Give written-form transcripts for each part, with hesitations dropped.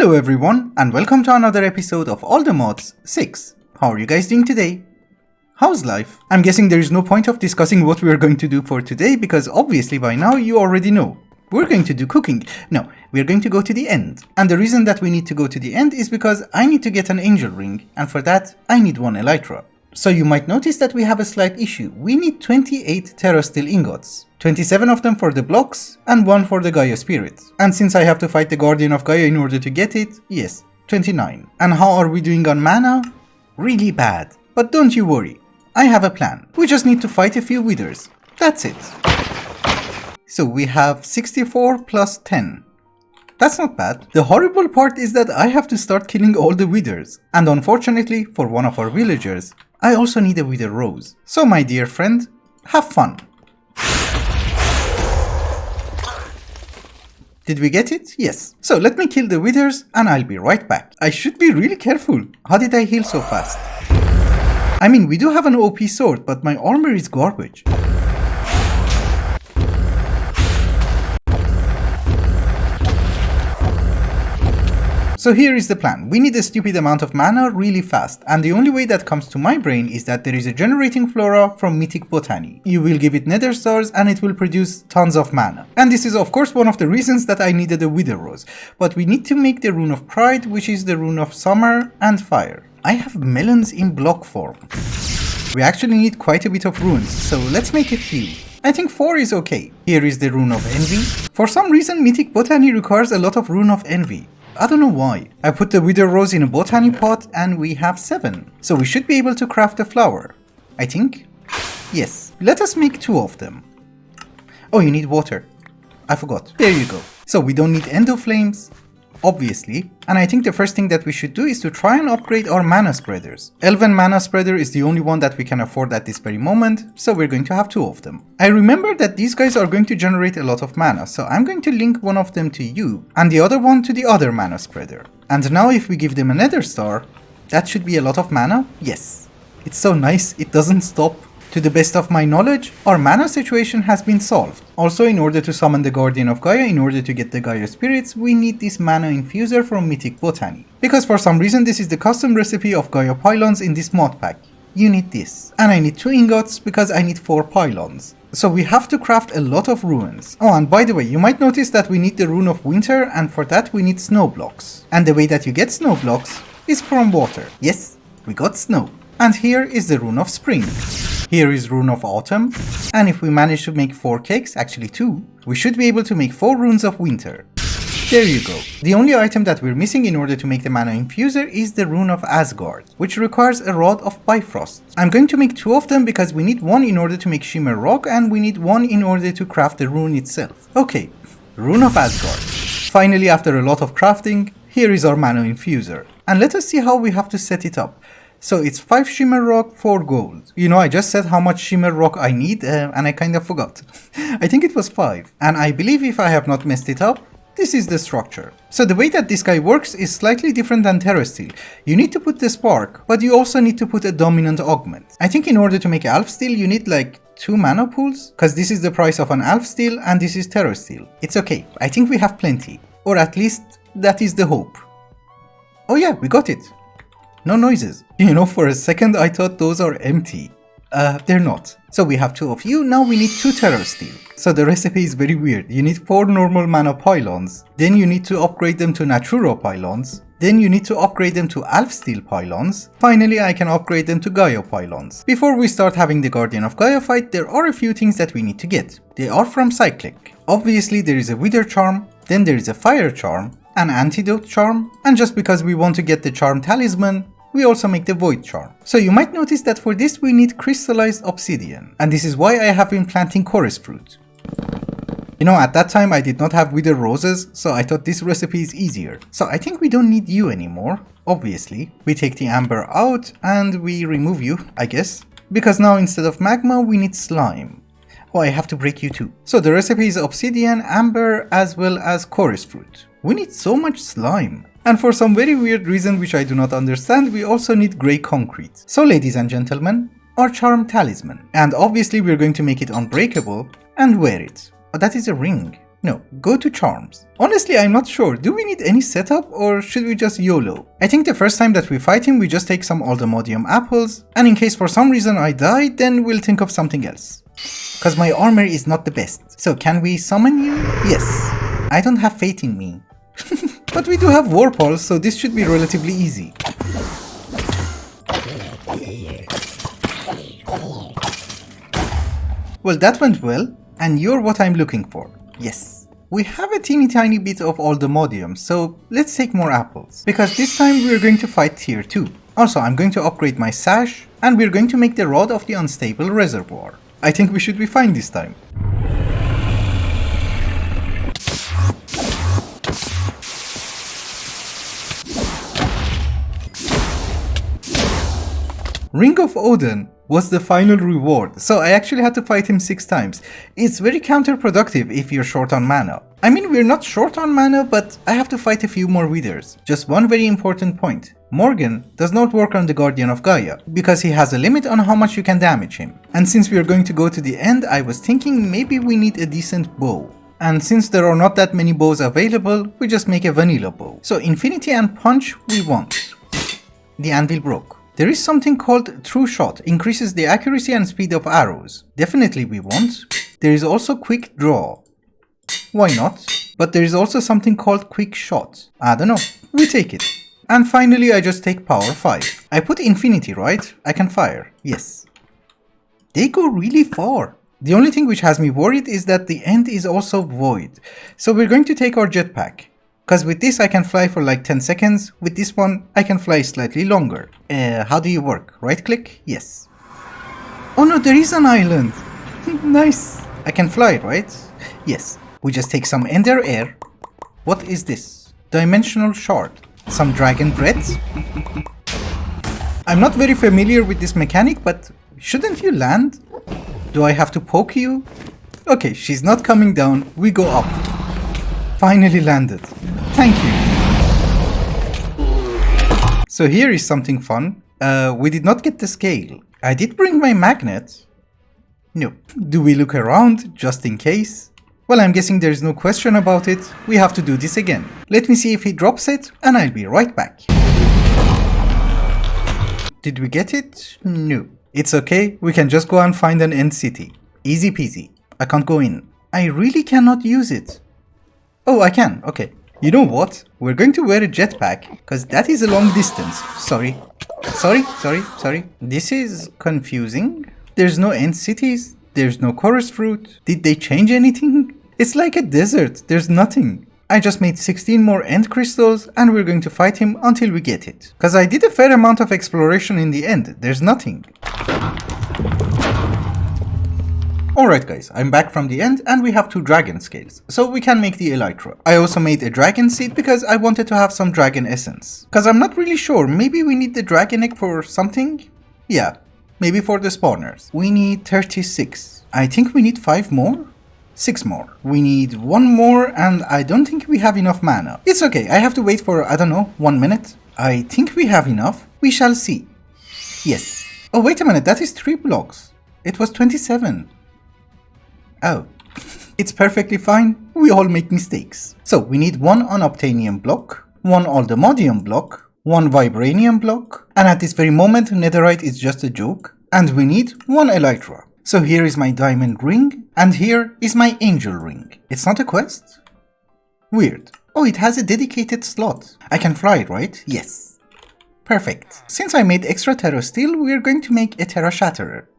Hello everyone, and welcome to another episode of All the Mods 6. How are you guys doing today? How's life? I'm guessing there is no point of discussing what we are going to do for today because obviously by now you already know. We're going to do cooking. No, we're going to go to the end. And the reason that we need to go to the end is because I need to get an angel ring, and for that I need one elytra. So you might notice that we have a slight issue. We need 28 terasteel ingots. 27 of them for the blocks, and 1 for the Gaia spirit. And since I have to fight the Guardian of Gaia in order to get it, yes, 29. And how are we doing on mana? Really bad. But don't you worry, I have a plan. We just need to fight a few withers. That's it. So we have 64 plus 10. That's not bad. The horrible part is that I have to start killing all the withers. And unfortunately, for one of our villagers, I also need a wither rose. So my dear friend, have fun. Did we get it? Yes. So let me kill the withers and I'll be right back. I should be really careful. How did I heal so fast? I mean, we do have an OP sword, but my armor is garbage. So here is the plan. We need a stupid amount of mana really fast, and the only way that comes to my brain is that there is a generating flora from mythic botany. You will give it nether stars and it will produce tons of mana. And this is of course one of the reasons that I needed a wither rose. But we need to make the rune of pride, which is the rune of summer and fire. I have melons in block form. We actually need quite a bit of runes, so let's make a few. I think 4 is okay. Here is the rune of envy. For some reason mythic botany requires a lot of rune of envy. I don't know why. I put the wither rose in a botany pot and we have 7. So we should be able to craft a flower. I think? Yes. Let us make 2 of them. Oh, you need water. I forgot. There you go. So we don't need endo flames, obviously. And I think the first thing that we should do is to try and upgrade our mana spreaders. Elven mana spreader is the only one that we can afford at this very moment, so we're going to have 2 of them. I remember that these guys are going to generate a lot of mana, so I'm going to link one of them to you, and the other one to the other mana spreader. And now if we give them a nether star, that should be a lot of mana? Yes. It's so nice, it doesn't stop. To the best of my knowledge, our mana situation has been solved. Also, in order to summon the Guardian of Gaia, in order to get the Gaia spirits, we need this mana infuser from mythic botany. Because for some reason this is the custom recipe of Gaia pylons in this mod pack. You need this. And I need 2 ingots because I need 4 pylons. So we have to craft a lot of runes. Oh, and by the way, you might notice that we need the rune of winter, and for that we need snow blocks. And the way that you get snow blocks is from water. Yes, we got snow. And here is the rune of spring. Here is rune of autumn, and if we manage to make 4 cakes, actually 2, we should be able to make 4 runes of winter. There you go. The only item that we're missing in order to make the mana infuser is the rune of Asgard, which requires a rod of Bifrost. I'm going to make 2 of them because we need 1 in order to make shimmer rock and we need 1 in order to craft the rune itself. Okay, rune of Asgard. Finally, after a lot of crafting, here is our mana infuser. And let us see how we have to set it up. So it's 5 shimmer rock, 4 gold. You know, I just said how much shimmer rock I need and I kind of forgot. I think it was 5. And I believe if I have not messed it up, this is the structure. So the way that this guy works is slightly different than terasteel. You need to put the spark, but you also need to put a dominant augment. I think in order to make elf steel, you need like 2 mana pools, because this is the price of an elf steel and this is terasteel. It's okay. I think we have plenty. Or at least that is the hope. Oh yeah, we got it. No noises. You know, for a second I thought those are empty. They're not. So we have 2 of you, now we need 2 terasteel. So the recipe is very weird. You need 4 normal mana pylons, then you need to upgrade them to naturo pylons, then you need to upgrade them to elf steel pylons. Finally, I can upgrade them to Gaia pylons. Before we start having the Guardian of Gaia fight, there are a few things that we need to get. They are from Cyclic. Obviously there is a wither charm, then there is a fire charm, an antidote charm, and just because we want to get the charm talisman, we also make the void charm. So you might notice that for this we need crystallized obsidian, and this is why I have been planting chorus fruit. You know, at that time I did not have wither roses, so I thought this recipe is easier. So I think we don't need you anymore, obviously. We take the amber out and we remove you, I guess. Because now instead of magma we need slime. Oh, I have to break you too. So the recipe is obsidian, amber, as well as chorus fruit. We need so much slime. And for some very weird reason which I do not understand, we also need grey concrete. So ladies and gentlemen, our charm talisman. And obviously we're going to make it unbreakable and wear it. Oh, that is a ring. No, go to charms. Honestly, I'm not sure. Do we need any setup or should we just YOLO? I think the first time that we fight him, we just take some Aldemodium apples, and in case for some reason I die, then we'll think of something else. Cause my armor is not the best. So can we summon you? Yes. I don't have faith in me. But we do have War Pulse, so this should be relatively easy. Well, that went well, and you're what I'm looking for. Yes. We have a teeny tiny bit of Aldemodium, so let's take more apples. Because this time we're going to fight tier 2. Also, I'm going to upgrade my sash, and we're going to make the Rod of the Unstable Reservoir. I think we should be fine this time. Ring of Odin was the final reward, so I actually had to fight him 6 times. It's very counterproductive if you're short on mana. I mean, we're not short on mana, but I have to fight a few more withers. Just one very important point. Morgan does not work on the Guardian of Gaia, because he has a limit on how much you can damage him. And since we are going to go to the end, I was thinking maybe we need a decent bow. And since there are not that many bows available, we just make a vanilla bow. So Infinity and Punch we want. The anvil broke. There is something called True Shot, increases the accuracy and speed of arrows. Definitely we want. There is also Quick Draw. Why not? But there is also something called Quick Shot. I don't know. We take it. And finally I just take Power 5. I put Infinity, right? I can fire. Yes. They go really far. The only thing which has me worried is that the end is also void. So we're going to take our jetpack. Cause with this I can fly for like 10 seconds, with this one I can fly slightly longer. How do you work? Right click? Yes. Oh no, there is an island! Nice! I can fly, right? Yes. We just take some Ender Air. What is this? Dimensional Shard. Some Dragon Bread? I'm not very familiar with this mechanic, but shouldn't you land? Do I have to poke you? Okay, she's not coming down, we go up. Finally landed. Thank you. So here is something fun. We did not get the scale. I did bring my magnet. No. Do we look around just in case? Well, I'm guessing there is no question about it. We have to do this again. Let me see if he drops it and I'll be right back. Did we get it? No. It's okay. We can just go and find an end city. Easy peasy. I can't go in. I really cannot use it. Oh, I can. Okay. You know what? We're going to wear a jetpack, because that is a long distance. Sorry. This is confusing. There's no end cities. There's no chorus fruit. Did they change anything? It's like a desert. There's nothing. I just made 16 more end crystals, and we're going to fight him until we get it. Because I did a fair amount of exploration in the end. There's nothing. Alright guys, I'm back from the end and we have 2 dragon scales, so we can make the elytra. I also made a dragon seed because I wanted to have some dragon essence. Cause I'm not really sure, maybe we need the dragon egg for something? Yeah, maybe for the spawners. We need 36. I think we need 5 more? 6 more. We need 1 more and I don't think we have enough mana. It's okay, I have to wait for, I don't know, 1 minute. I think we have enough. We shall see. Yes. Oh wait a minute, that is 3 blocks. It was 27. Oh, it's perfectly fine, we all make mistakes. So we need 1 unobtainium block, 1 aldemodium block, 1 vibranium block, and at this very moment netherite is just a joke, and we need 1 elytra. So here is my diamond ring, and here is my angel ring. It's not a quest? Weird. Oh, it has a dedicated slot. I can fly, right? Yes. Perfect. Since I made extra terra steel, we're going to make a terra shatterer.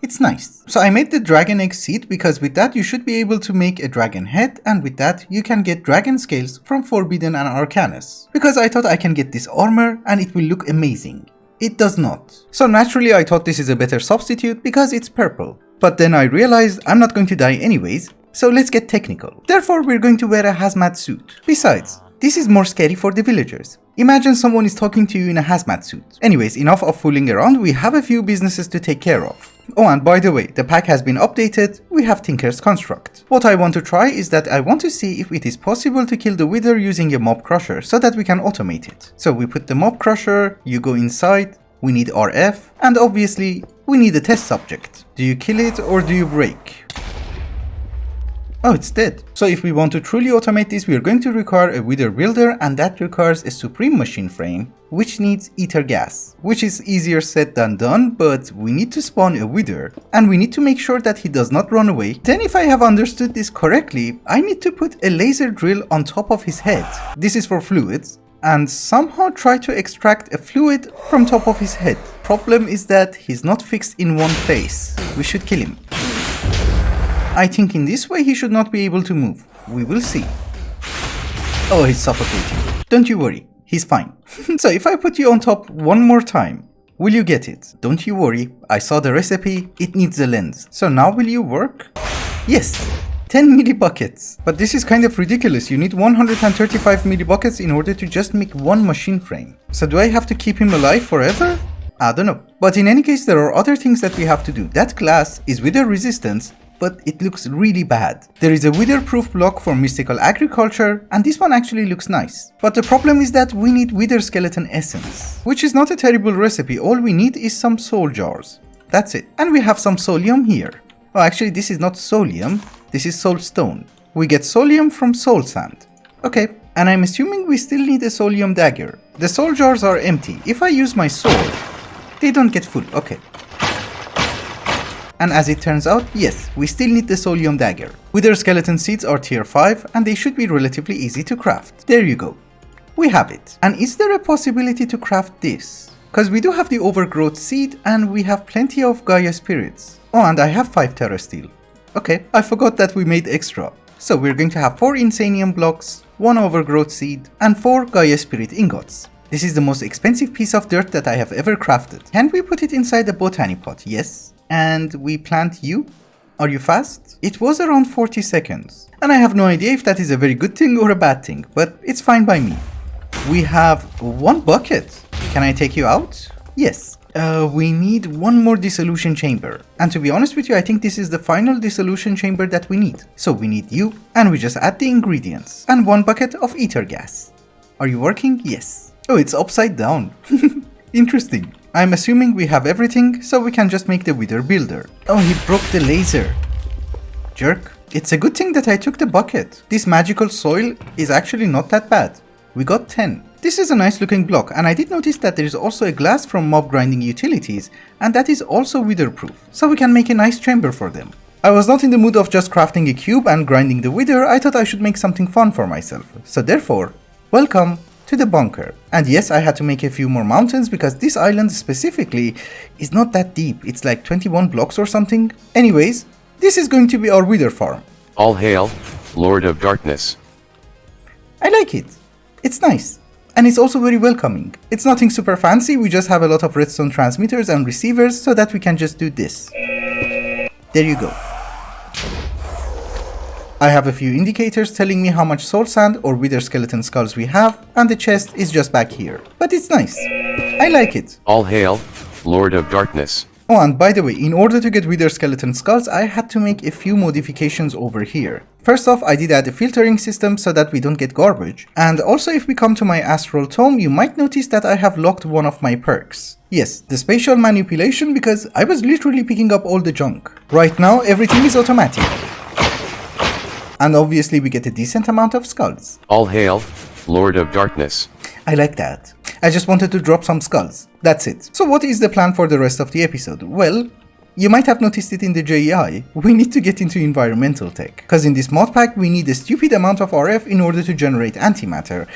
It's nice. So I made the dragon egg seed because with that you should be able to make a dragon head, and with that you can get dragon scales from Forbidden and Arcanus. Because I thought I can get this armor and it will look amazing. It does not. So naturally I thought this is a better substitute because it's purple. But then I realized I'm not going to die anyways, so let's get technical. Therefore we're going to wear a hazmat suit. Besides, this is more scary for the villagers. Imagine someone is talking to you in a hazmat suit. Anyways, enough of fooling around, we have a few businesses to take care of. Oh, and by the way, the pack has been updated, we have Tinker's Construct. What I want to try is that I want to see if it is possible to kill the wither using a mob crusher so that we can automate it. So we put the mob crusher, you go inside, we need RF, and obviously we need a test subject. Do you kill it or do you break? Oh, it's dead. So if we want to truly automate this, we are going to require a wither builder, and that requires a supreme machine frame, which needs ether gas, which is easier said than done, but we need to spawn a wither, and we need to make sure that he does not run away. Then if I have understood this correctly, I need to put a laser drill on top of his head. This is for fluids, and somehow try to extract a fluid from top of his head. Problem is that he's not fixed in one place. We should kill him. I think in this way he should not be able to move. We will see. Oh, he's suffocating. Don't you worry, he's fine. So if I put you on top one more time, will you get it? Don't you worry, I saw the recipe, it needs a lens. So now will you work? Yes, 10 millibuckets. But this is kind of ridiculous, you need 135 millibuckets in order to just make one machine frame. So do I have to keep him alive forever? I don't know. But in any case, there are other things that we have to do. That glass is wither resistance, but it looks really bad. There is a wither-proof block for mystical agriculture, and this one actually looks nice. But the problem is that we need wither skeleton essence, which is not a terrible recipe. All we need is some soul jars. That's it. And we have some soulium here. Oh, actually this is not soulium, this is soul stone. We get soulium from soul sand. Okay, and I'm assuming we still need a soulium dagger. The soul jars are empty. If I use my sword, they don't get full. Okay. And as it turns out, yes, we still need the soulium dagger. Wither skeleton seeds are tier 5 and they should be relatively easy to craft. There you go. We have it. And is there a possibility to craft this? Because we do have the overgrowth seed and we have plenty of gaia spirits. Oh, and I have 5 terra steel. Okay, I forgot that we made extra. So we're going to have 4 insanium blocks, 1 overgrowth seed, and 4 gaia spirit ingots. This is the most expensive piece of dirt that I have ever crafted. Can we put it inside the botany pot? Yes. And we plant you? Are you fast? It was around 40 seconds. And I have no idea if that is a very good thing or a bad thing, but it's fine by me. We have 1 bucket. Can I take you out? Yes. We need 1 more dissolution chamber. And to be honest with you, I think this is the final dissolution chamber that we need. So we need you, and we just add the ingredients. And 1 bucket of ether gas. Are you working? Yes. Oh, it's upside down. Interesting. I'm assuming we have everything, so we can just make the wither builder. Oh, he broke the laser. Jerk. It's a good thing that I took the bucket. This magical soil is actually not that bad. We got 10. This is a nice looking block, and I did notice that there is also a glass from mob grinding utilities, and that is also wither proof, so we can make a nice chamber for them. I was not in the mood of just crafting a cube and grinding the wither. I thought I should make something fun for myself. So therefore, welcome to the bunker. And yes, I had to make a few more mountains because this island specifically is not that deep. It's like 21 blocks or something. Anyways, this is going to be our wither farm. All hail, Lord of Darkness. I like it. It's nice. And it's also very welcoming. It's nothing super fancy, we just have a lot of redstone transmitters and receivers so that we can just do this. There you go. I have a few indicators telling me how much soul sand or wither skeleton skulls we have, and the chest is just back here. But it's nice. I like it. All hail, Lord of Darkness. Oh, and by the way, in order to get wither skeleton skulls, I had to make a few modifications over here. First off, I did add a filtering system so that we don't get garbage. And also, if we come to my astral tome, you might notice that I have locked one of my perks. Yes, the spatial manipulation, because I was literally picking up all the junk. Right now, everything is automatic. And obviously we get a decent amount of skulls. All hail, Lord of Darkness. I like that. I just wanted to drop some skulls. That's it. So what is the plan for the rest of the episode? Well, you might have noticed it in the JEI. We need to get into environmental tech. Because in this mod pack we need a stupid amount of RF in order to generate antimatter.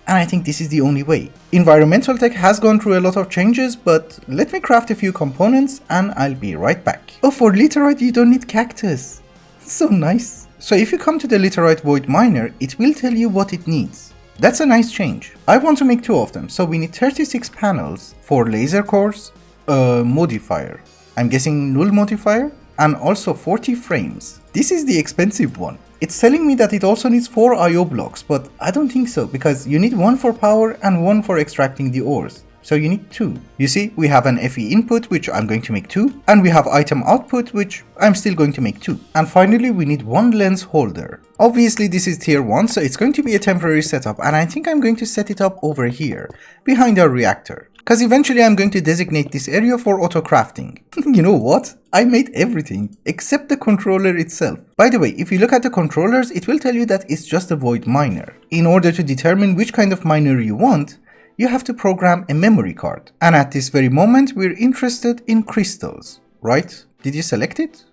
And I think this is the only way. Environmental tech has gone through a lot of changes, but let me craft a few components and I'll be right back. Oh, for Literite you don't need cactus. So nice. So if you come to the Literite Void Miner, it will tell you what it needs. That's a nice change. I want to make 2 of them, so we need 36 panels for laser cores, a modifier, I'm guessing null modifier, and also 40 frames. This is the expensive one. It's telling me that it also needs 4 IO blocks, but I don't think so, because you need 1 for power and 1 for extracting the ores. So you need 2. You see, we have an FE input, which I'm going to make 2, and we have item output, which I'm still going to make 2. And finally, we need 1 lens holder. Obviously, this is tier 1, so it's going to be a temporary setup, and I think I'm going to set it up over here, behind our reactor. Because eventually I'm going to designate this area for auto crafting. You know what? I made everything, except the controller itself. By the way, if you look at the controllers, it will tell you that it's just a void miner. In order to determine which kind of miner you want, you have to program a memory card. And at this very moment, we're interested in crystals, right? Did you select it?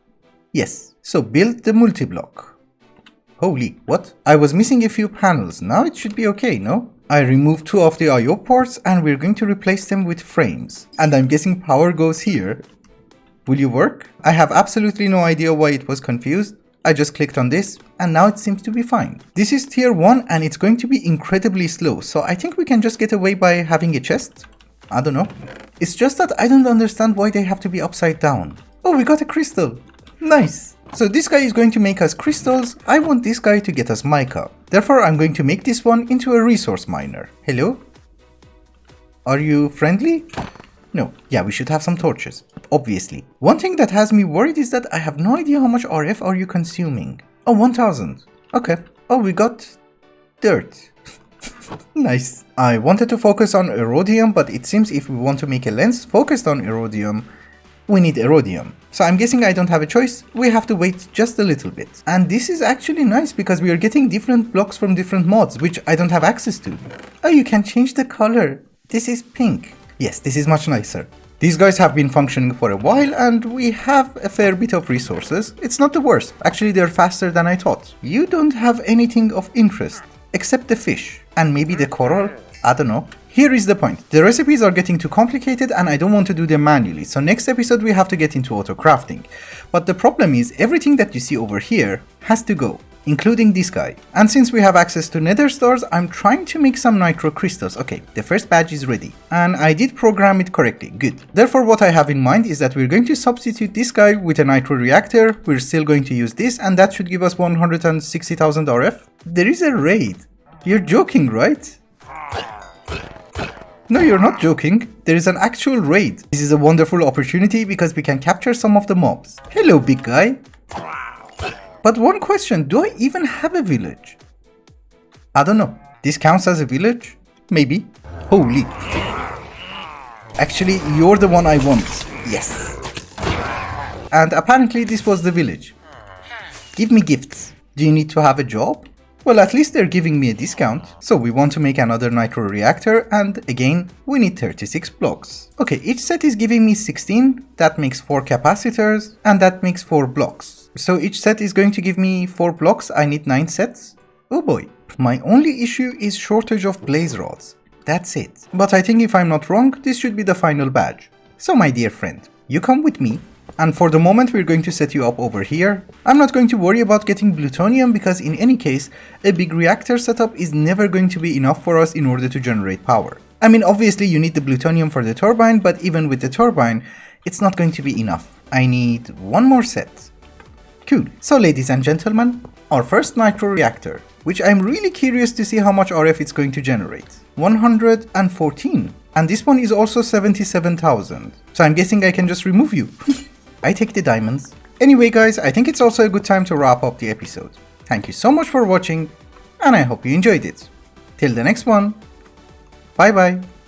Yes. So build the multi-block. Holy, what? I was missing a few panels. Now it should be okay, no? I removed 2 of the I/O ports and we're going to replace them with frames. And I'm guessing power goes here. Will you work? I have absolutely no idea why it was confused. I just clicked on this and now it seems to be fine. This is tier 1 and it's going to be incredibly slow, so I think we can just get away by having a chest. I don't know. It's just that I don't understand why they have to be upside down. Oh, we got a crystal. Nice. So this guy is going to make us crystals. I want this guy to get us mica. Therefore, I'm going to make this one into a resource miner. Hello? Are you friendly? No. Yeah, we should have some torches. Obviously. One thing that has me worried is that I have no idea how much RF are you consuming. Oh, 1000. Okay. Oh, we got dirt. Nice. I wanted to focus on erodium, but it seems if we want to make a lens focused on erodium, we need erodium. So I'm guessing I don't have a choice. We have to wait just a little bit. And this is actually nice because we are getting different blocks from different mods, which I don't have access to. Oh, you can change the color. This is pink. Yes, this is much nicer. These guys have been functioning for a while and we have a fair bit of resources. It's not the worst. Actually, they're faster than I thought. You don't have anything of interest except the fish and maybe the coral. I don't know. Here is the point. The recipes are getting too complicated and I don't want to do them manually. So next episode we have to get into auto crafting. But the problem is everything that you see over here has to go, including this guy. And since we have access to nether stars, I'm trying to make some nitro crystals. Okay, the first badge is ready. And I did program it correctly. Good. Therefore, what I have in mind is that we're going to substitute this guy with a nitro reactor. We're still going to use this and that should give us 160,000 RF. There is a raid. You're joking, right? No, you're not joking. There is an actual raid. This is a wonderful opportunity because we can capture some of the mobs. Hello, big guy. But one question, do I even have a village? I don't know. This counts as a village? Maybe. Holy. Actually, you're the one I want. Yes. And apparently this was the village. Give me gifts. Do you need to have a job? Well, at least they're giving me a discount. So we want to make another nitro reactor and again, we need 36 blocks. Okay, each set is giving me 16. That makes 4 capacitors and that makes 4 blocks. So each set is going to give me 4 blocks. I need 9 sets. Oh boy. My only issue is shortage of blaze rods. That's it. But I think if I'm not wrong, this should be the final badge. So my dear friend, you come with me. And for the moment we're going to set you up over here. I'm not going to worry about getting plutonium because in any case, a big reactor setup is never going to be enough for us in order to generate power. I mean, obviously you need the plutonium for the turbine, but even with the turbine, it's not going to be enough. I need 1 more set. Cool. So ladies and gentlemen, our first nitro reactor, which I'm really curious to see how much RF it's going to generate. 114. And this one is also 77,000. So I'm guessing I can just remove you. I take the diamonds. Anyway guys, I think it's also a good time to wrap up the episode. Thank you so much for watching and I hope you enjoyed it. Till the next one. Bye bye.